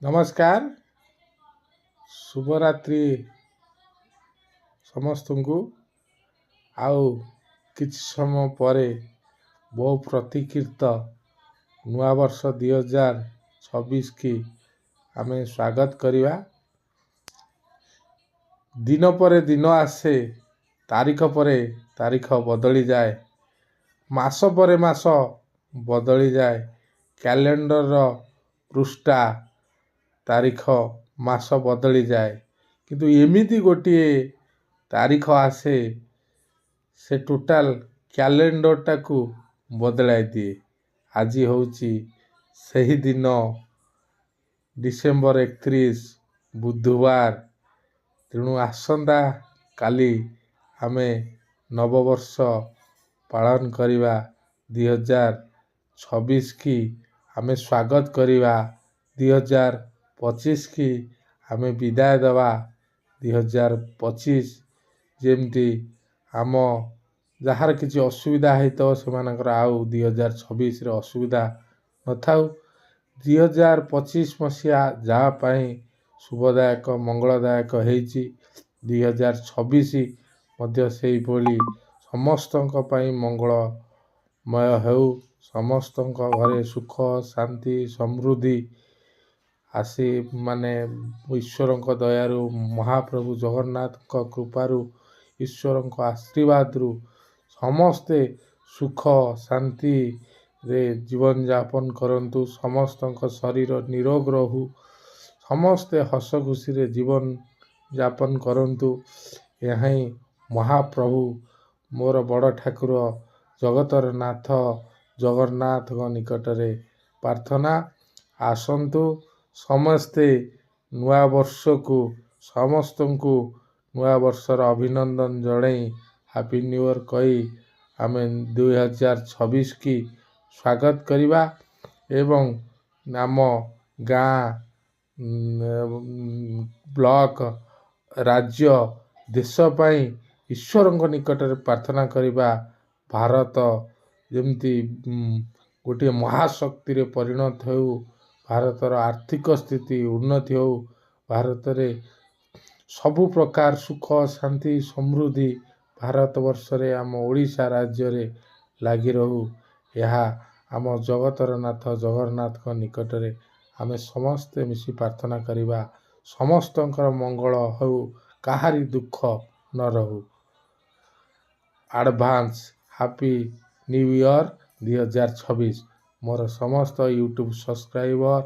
ନମସ୍କାର, ଶୁଭରାତ୍ରି ସମସ୍ତଙ୍କୁ। ଆଉ କିଛି ସମୟ ପରେ ବହୁ ପ୍ରତୀକ୍ଷିତ ନୂଆବର୍ଷ 2026 କି ଆମେ ସ୍ୱାଗତ କରିବା। ଦିନ ପରେ ଦିନ ଆସେ, ତାରିଖ ପରେ ତାରିଖ ବଦଳିଯାଏ, ମାସ ପରେ ମାସ ବଦଳିଯାଏ, କ୍ୟାଲେଣ୍ଡରର ପୃଷ୍ଠା ତାରିଖ ମାସ ବଦଳିଯାଏ, କିନ୍ତୁ ଏମିତି ଗୋଟିଏ ତାରିଖ ଆସେ ସେ ଟୋଟାଲ କ୍ୟାଲେଣ୍ଡରଟାକୁ ବଦଳାଇ ଦିଏ। ଆଜି ହେଉଛି ସେହି ଦିନ, ଡିସେମ୍ବର 31 ବୁଧବାର। ତେଣୁ ଆସନ୍ତା କାଲି ଆମେ ନବବର୍ଷ ପାଳନ କରିବା। 2026 କି ଆମେ ସ୍ୱାଗତ କରିବା, 2025 କି ଆମେ ବିଦାୟ ଦେବା। 2025 ଯେମିତି ଆମ ଯାହାର କିଛି ଅସୁବିଧା ହେଇଥିବ ସେମାନଙ୍କର ଆଉ 2026ରେ ଅସୁବିଧା ନଥାଉ। 2025 ମସିହା ଯାହା ପାଇଁ ଶୁଭଦାୟକ ମଙ୍ଗଳଦାୟକ ହେଇଛି, 2026 ମଧ୍ୟ ସେଇଭଳି ସମସ୍ତଙ୍କ ପାଇଁ ମଙ୍ଗଳମୟ ହେଉ। ସମସ୍ତଙ୍କ ଘରେ ସୁଖ ଶାନ୍ତି ସମୃଦ୍ଧି ଆସି ଈଶ୍ୱରଙ୍କ ଦୟାରୁ, ମହାପ୍ରଭୁ ଜଗନ୍ନାଥଙ୍କ କୃପାରୁ, ଈଶ୍ୱରଙ୍କ ଆଶୀର୍ବାଦରୁ ସମସ୍ତେ ସୁଖ ଶାନ୍ତିରେ ଜୀବନଯାପନ କରନ୍ତୁ। ସମସ୍ତଙ୍କ ଶରୀର ନିରୋଗ ରହୁ, ସମସ୍ତେ ହସ ଖୁସିରେ ଜୀବନ ଯାପନ କରନ୍ତୁ। ଏହା ହିଁ ମହାପ୍ରଭୁ ମୋର ବଡ଼ ଠାକୁର ଜଗତର ନାଥ ଜଗନ୍ନାଥଙ୍କ ନିକଟରେ ପ୍ରାର୍ଥନା। ଆସନ୍ତୁ ସମସ୍ତେ ନୂଆବର୍ଷକୁ ସମସ୍ତଙ୍କୁ ନୂଆବର୍ଷର ଅଭିନନ୍ଦନ ଜଣାଇ ହାପି ନ୍ୟୁ ଇୟର କହି ଆମେ 2026 କି ସ୍ୱାଗତ କରିବା ଏବଂ ଆମ ଗାଁ, ବ୍ଲକ, ରାଜ୍ୟ, ଦେଶ ପାଇଁ ଈଶ୍ୱରଙ୍କ ନିକଟରେ ପ୍ରାର୍ଥନା କରିବା। ଭାରତ ଯେମିତି ଗୋଟିଏ ମହାଶକ୍ତିରେ ପରିଣତ ହେଉ, ଭାରତର ଆର୍ଥିକ ସ୍ଥିତି ଉନ୍ନତି ହେଉ, ଭାରତରେ ସବୁ ପ୍ରକାର ସୁଖ ଶାନ୍ତି ସମୃଦ୍ଧି ଭାରତବର୍ଷରେ ଆମ ଓଡ଼ିଶା ରାଜ୍ୟରେ ଲାଗି ରହୁ। ଏହା ଆମ ଜଗତର ନାଥ ଜଗନ୍ନାଥଙ୍କ ନିକଟରେ ଆମେ ସମସ୍ତେ ମିଶି ପ୍ରାର୍ଥନା କରିବା। ସମସ୍ତଙ୍କର ମଙ୍ଗଳ ହେଉ, କାହାରି ଦୁଃଖ ନ ରହୁ। Advance happy new year 2026। ମୋର ସମସ୍ତ ୟୁଟ୍ୟୁବ ସବସ୍କ୍ରାଇବର